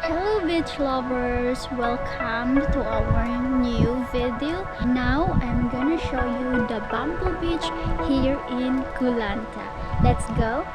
Hello beach lovers, welcome to our new video. Now I'm gonna show you the bamboo beach here in Koh Lanta. Let's go.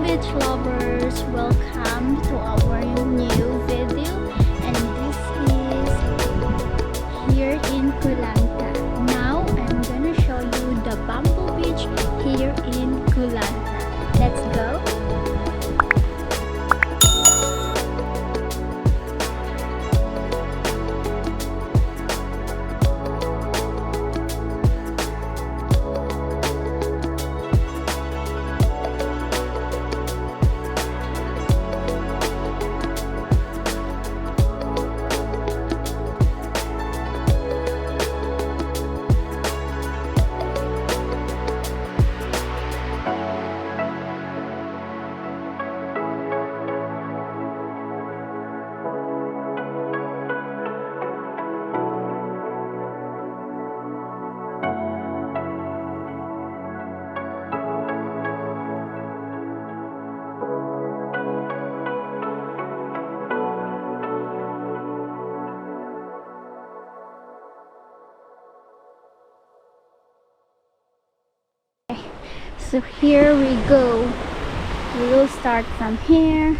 Beach lovers, welcome to our new video, and this is here in Koh Lanta. Now I'm gonna show you the bamboo beach here in Koh Lanta. Let's go. So here we go. We will start from here.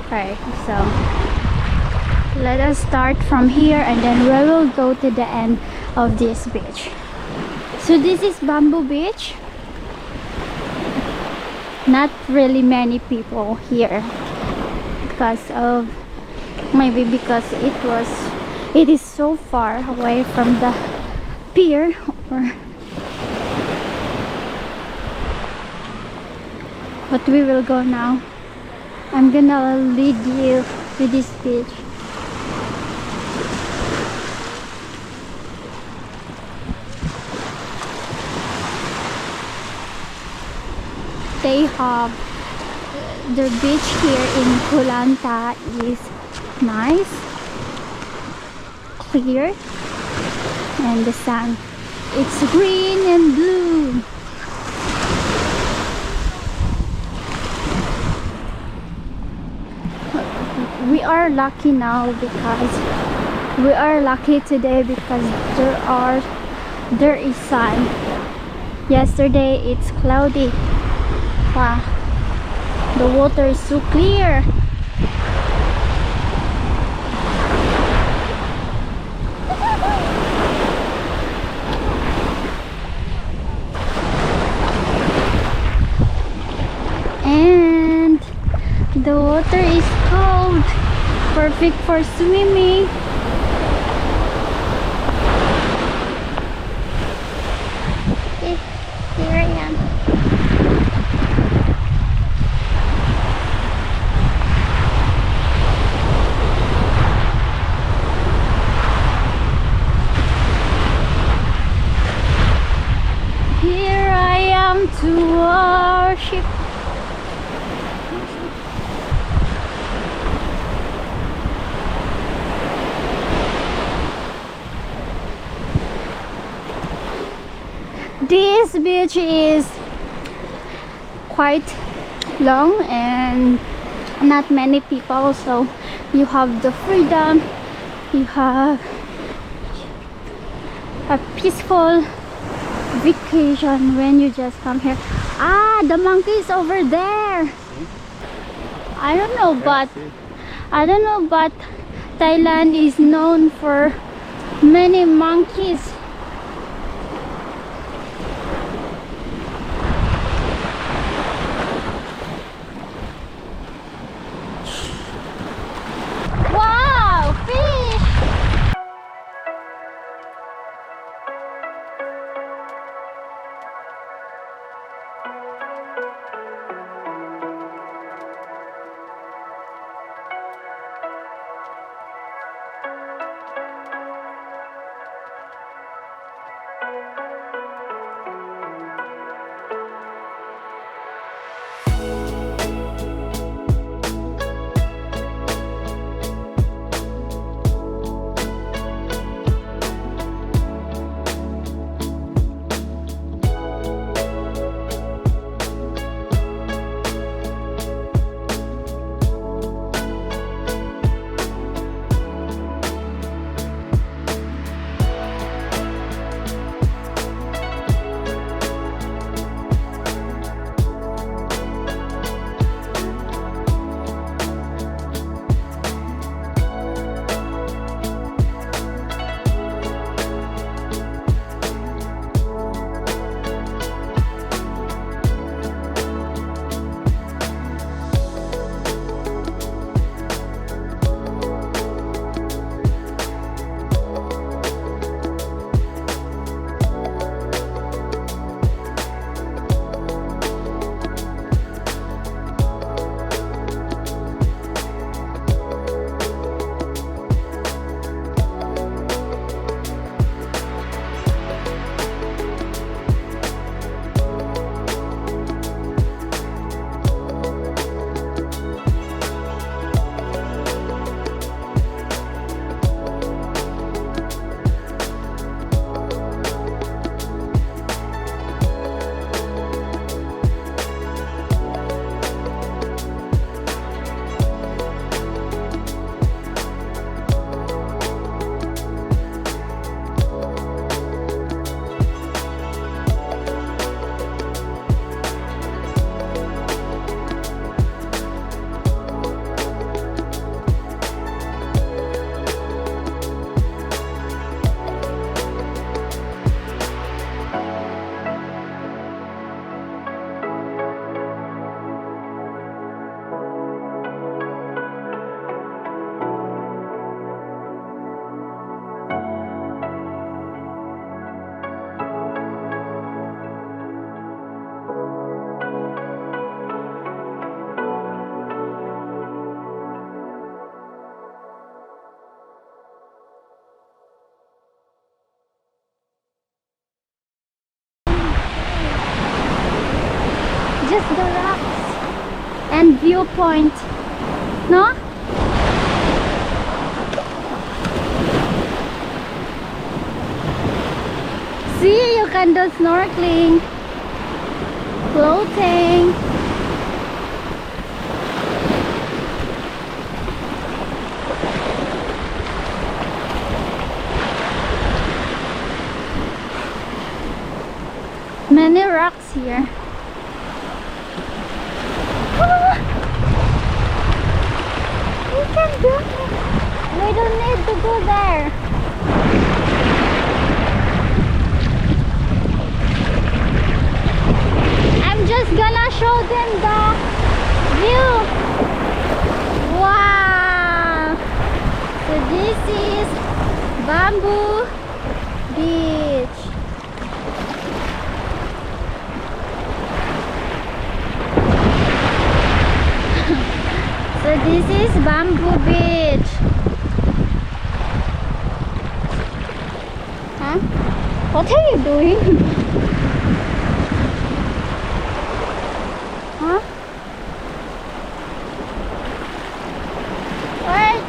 Alright, so let us start from here and then we will go to the end of this beach. So this is Bamboo Beach. Not really many people here because of it is so far away from the pier, but we will go now. I'm gonna lead you to this beach. They have the beach here in Koh Lanta is nice, clear, and the sun, it's green and blue. We are lucky now because there is sun. Yesterday it's cloudy. Wow, the water is so clear. And the water is cold, perfect for swimming. Okay, here I am. Here I am to worship. This beach is quite long and not many people, so you have the freedom, you have a peaceful vacation when you just come here. Ah, the monkeys over there. I don't know, but Thailand is known for many monkeys. Wow, fish! Just the rocks and viewpoint, no? See, you can do snorkeling, floating. Many rocks here. We can do it. We don't need to go there. I'm just gonna show them the view. Wow! So this is Bamboo Beach. So this is Bamboo Beach. Huh? What are you doing? Huh? What?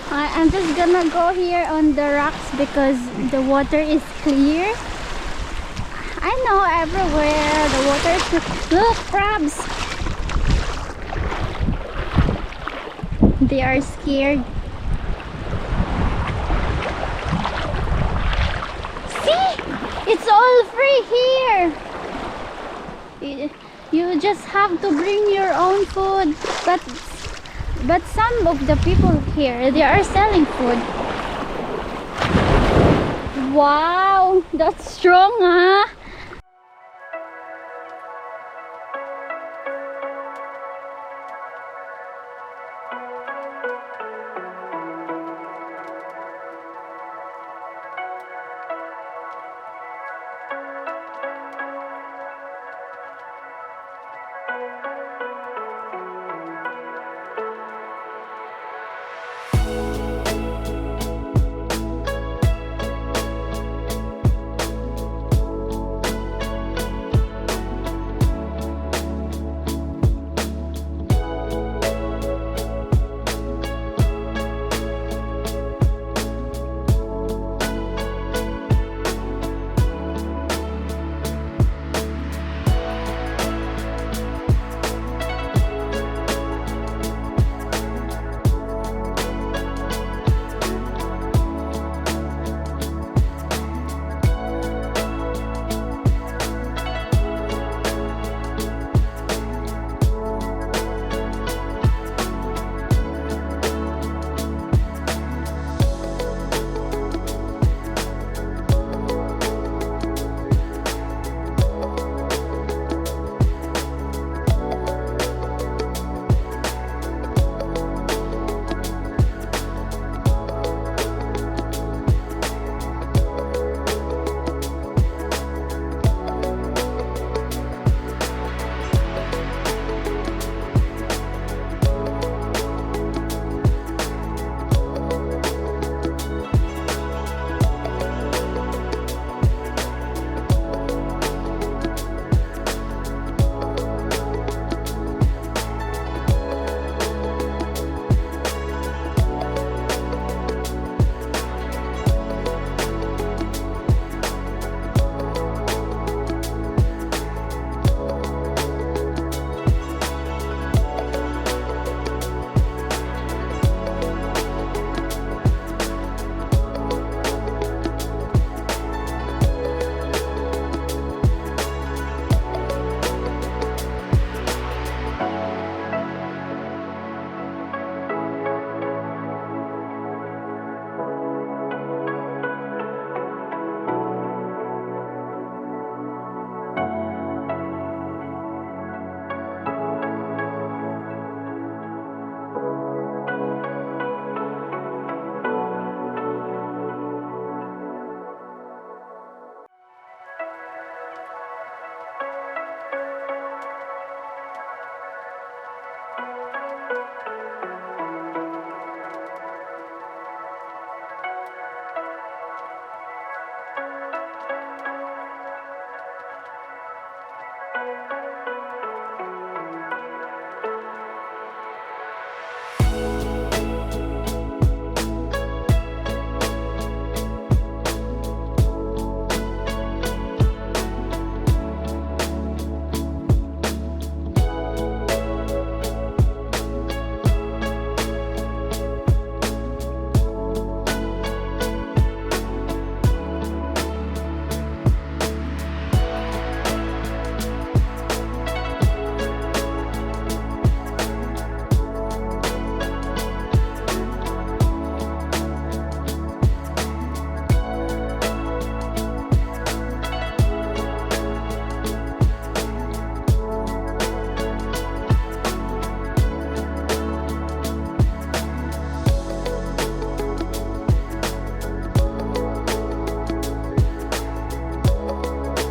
I'm just gonna go here on the rocks because the water is clear. I know everywhere the water is clear. Look, crabs! They are scared. See? It's all free here. You just have to bring your own food. But some of the people here, they are selling food. Wow, that's strong, huh?